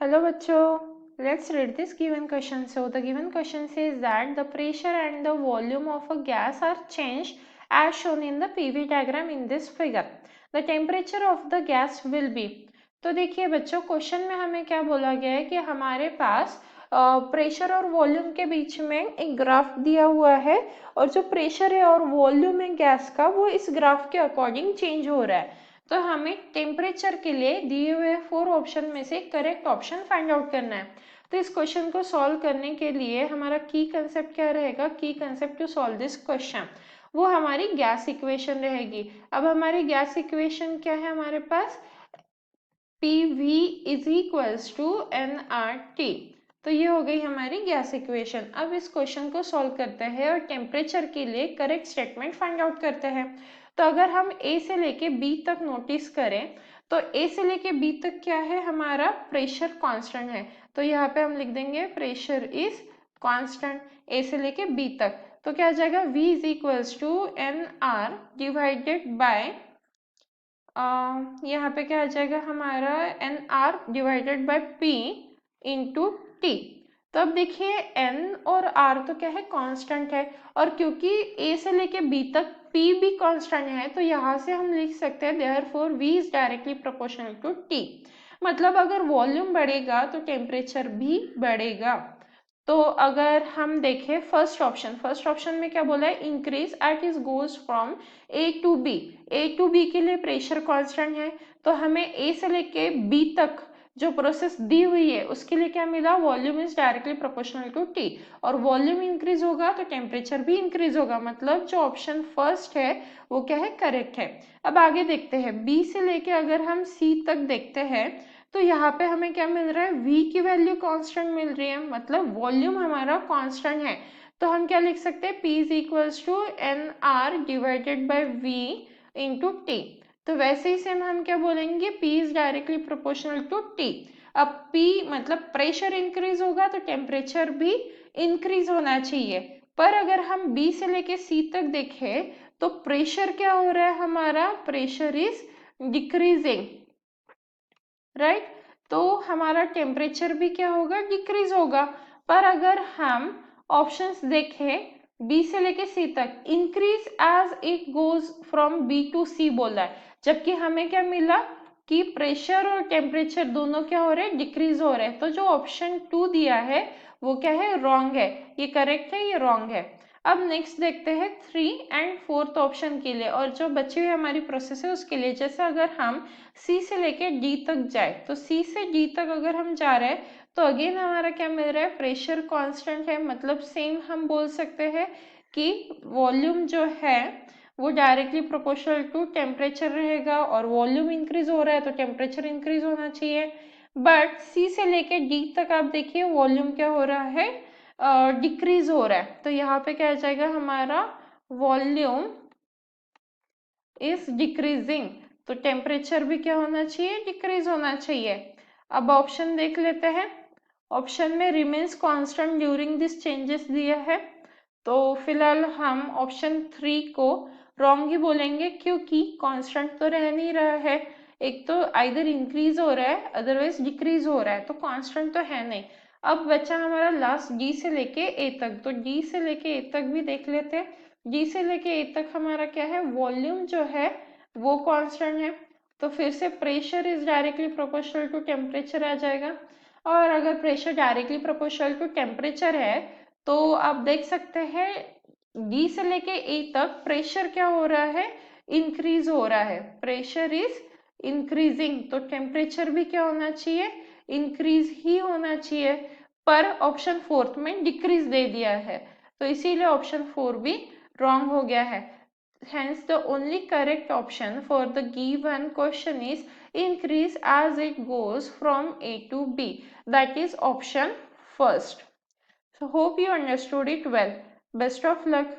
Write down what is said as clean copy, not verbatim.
Hello bachcho, let's read this given question. So the given question says that the pressure and the volume of a gas are changed as shown in the PV diagram in this figure. The temperature of the gas will be. तो देखिए बच्चों question में हमें क्या बोला गया है कि हमारे पास प्रेशर और वॉल्यूम के बीच में एक ग्राफ दिया हुआ है और जो प्रेशर है और वॉल्यूम है गैस का वो इस ग्राफ के अकॉर्डिंग चेंज हो रहा है। तो हमें टेम्परेचर के लिए दिए हुए 4 ऑप्शन में से करेक्ट ऑप्शन फाइंड आउट करना है। तो इस क्वेश्चन को सॉल्व करने के लिए हमारा की कंसेप्ट क्या रहेगा? Key concept to solve this question वो हमारी गैस इक्वेशन रहेगी। अब हमारी गैस इक्वेशन क्या है हमारे पास? PV is equals to nRT। तो ये हो गई हमारी गैस इक्वेशन। अब इस क्वेश्चन को सॉल्व करते हैं और टेम्परेचर के लिए करेक्ट स्टेटमेंट फाइंड आउट करते हैं। तो अगर हम A से लेके B तक नोटिस करें तो A से लेके B तक क्या है? हमारा प्रेशर कांस्टेंट है। तो यहाँ पे हम लिख देंगे प्रेशर इज कांस्टेंट A से लेके B तक। तो क्या आ जाएगा? V is equals to NR divided by यहाँ पे क्या आ जाएगा हमारा NR divided by P into T। तो अब देखिए N और R तो क्या है? कांस्टेंट है और क्योंकि A से लेके B तक P भी कांस्टेंट है तो यहाँ से हम लिख सकते हैं therefore V is directly proportional to T। मतलब अगर वॉल्यूम बढ़ेगा तो टेम्परेचर भी बढ़ेगा। तो अगर हम देखें फर्स्ट ऑप्शन में क्या बोला है? Increase at is goes from A to B के लिए प्रेशर कांस्टेंट है तो हमें ए से लेके बी तक जो प्रोसेस दी हुई है उसके लिए क्या मिला? Volume is directly proportional to T और वॉल्यूम इंक्रीज होगा तो टेम्परेचर भी इंक्रीज होगा। मतलब जो ऑप्शन फर्स्ट है वो क्या है? करेक्ट है। अब आगे देखते हैं बी से लेके अगर हम सी तक देखते हैं तो यहाँ पे हमें क्या मिल रहा है? V की वैल्यू कांस्टेंट मिल रही है मतलब वॉल्यूम हमारा कांस्टेंट है। तो हम क्या लिख सकते हैं? P is equals to NR divided by V into T. तो वैसे ही सेम हम क्या बोलेंगे? P is directly proportional to T। अब P मतलब प्रेशर इंक्रीज होगा तो टेम्परेचर भी इंक्रीज होना चाहिए। पर अगर हम B से लेके C तक देखें तो प्रेशर क्या हो रहा है हमारा? प्रेशर इज डिक्रीजिंग, राइट तो हमारा टेम्परेचर भी क्या होगा? डिक्रीज होगा। पर अगर हम ऑप्शंस देखें बी से लेके सी तक increase as it goes from B to C बोला है जबकि हमें क्या मिला कि प्रेशर और टेम्परेचर दोनों क्या हो रहे हैं? डिक्रीज हो रहे हैं। तो जो ऑप्शन 2 दिया है वो क्या है? रॉन्ग है। ये करेक्ट है, ये रॉन्ग है। अब नेक्स्ट देखते हैं 3 एंड 4th ऑप्शन के लिए और जो बची हुई हमारी प्रोसेस है उसके लिए। जैसे अगर हम सी से लेके डी तक जाए तो सी से डी तक अगर हम जा रहे हैं तो अगेन हमारा क्या मिल रहा है? प्रेशर कांस्टेंट है मतलब सेम हम बोल सकते हैं कि वॉल्यूम जो है वो डायरेक्टली प्रोपोर्शनल टू टेम्परेचर रहेगा और वॉल्यूम इंक्रीज हो रहा है तो टेम्परेचर इंक्रीज होना चाहिए। बट सी से लेके डी तक आप देखिए वॉल्यूम क्या हो रहा है? डिक्रीज हो रहा है। तो यहाँ पे क्या आ जाएगा हमारा? वॉल्यूम इज डिक्रीजिंग तो टेम्परेचर भी क्या होना चाहिए? डिक्रीज होना चाहिए। अब ऑप्शन देख लेते हैं। ऑप्शन में remains constant during this changes दिया है तो फिलहाल हम ऑप्शन 3 को रॉन्ग ही बोलेंगे क्योंकि कांस्टेंट तो रह नहीं रहा है। एक तो आइदर इंक्रीज हो रहा है अदरवाइज डिक्रीज हो रहा है तो कांस्टेंट तो है नहीं। अब बचा हमारा लास्ट डी से लेके ए तक। तो डी से लेके ए तक भी देख लेते हैं। डी से लेके ए तक हमारा क्या है? वॉल्यूम जो है वो कांस्टेंट है तो फिर से pressure is directly proportional to temperature आ जाएगा। और अगर pressure directly proportional to temperature है तो आप देख सकते हैं डी से लेके ए तक प्रेशर क्या हो रहा है? इंक्रीज हो रहा है। प्रेशर इज इंक्रीजिंग तो टेम्परेचर भी क्या होना चाहिए? इंक्रीज ही होना चाहिए। पर ऑप्शन 4th में डिक्रीज दे दिया है तो इसीलिए ऑप्शन 4 भी wrong हो गया है। Hence the only correct option for the given question is increase as it goes from A to B. That is option first. So hope you understood it well. Best of luck.